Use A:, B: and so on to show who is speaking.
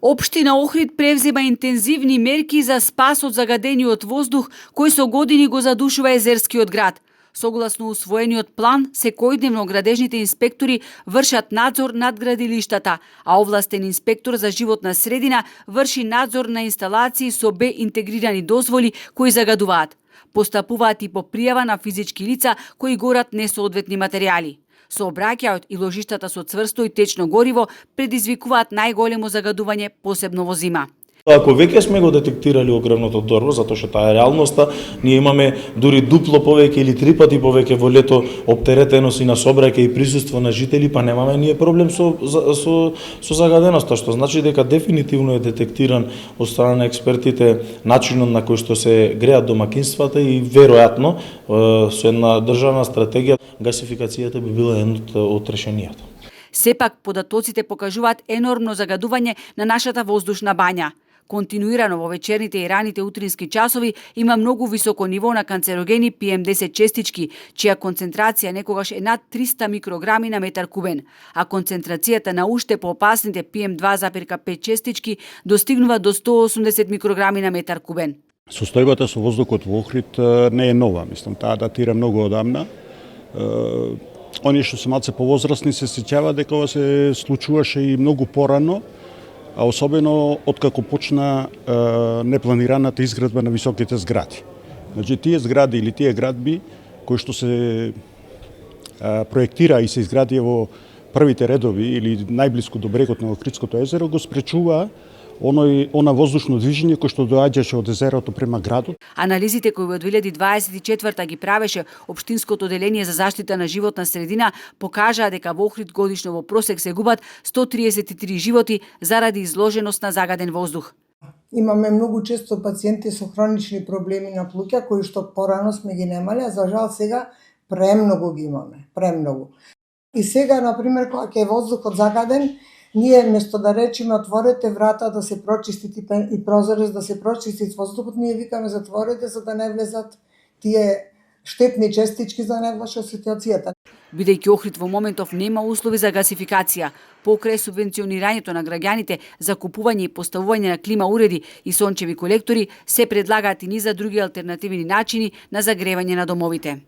A: Општина Охрид превзема интензивни мерки за спас од загадениот воздух кој со години го задушува езерскиот град. Согласно усвоениот план, секојдневно градежните инспектори вршат надзор над градилиштата, а овластен инспектор за животна средина врши надзор на инсталации со Б интегрирани дозволи кои загадуваат. Постапуваат и по пријава на физички лица кои горат несоодветни материјали. Сообраќајот и ложиштата со цврсто и течно гориво предизвикуваат најголемо загадување, посебно во зима.
B: Ако веќе сме го детектирали огромното торбо, затоа што таа е реалноста, ние имаме дури дупло повеќе или 3 пати повеќе во лето оптеретеност и на сообраќај и присуство на жители, па немаме ние проблем со загаденоста, што значи дека дефинитивно е детектиран од страна на експертите начинот на кој што се греат домакинствата и веројатно со една државна стратегија гасификацијата би била едно од решенијата.
A: Сепак податоците покажуваат енормно загадување на нашата воздушна бања. Континуирано во вечерните и раните утрински часови има многу високо ниво на канцерогени PM10 честички, чија концентрација некогаш е над 300 микрограми на метар кубен, а концентрацијата на уште поопасните PM2,5 честички достигнува до 180 микрограми на метар кубен.
C: Состојбата со воздухот во Охрид не е нова, мислам, таа датира многу одамна. Оние што се малце повозрасни се сеќаваат дека ова се случуваше и многу порано, а особено откако почна непланираната изградба на високите згради. Значи, тие згради или тие градби кои што се проектира и се изградија во првите редови или најблиску до брегот на Охридското езеро го спречува она воздушно движење кој што доаѓаше од езерото према градот.
A: Анализите кои во 2024 ги правеше Општинското одделение за заштита на животна средина покажаа дека во Охрид годишно во просек се губат 133 животи заради изложеност на загаден воздух.
D: Имаме многу често пациенти со хронични проблеми на плуќа кои што порано сме ги немале, а за жал сега премногу ги имаме, премногу. И сега, например, кога е воздухот загаден, ние место да речеме отворете врата да се прочисти и прозорец да се прочисти воздухот, ние викаме затворете за да не влезат тие штетни честички за да не влоши ситуацијата.
A: Бидејќи Охрид во моментов нема услови за гасификација, покрај субвенционирањето на граѓаните за купување и поставување на клима уреди и сончеви колектори, се предлагаат и низа други алтернативни начини на загревање на домовите.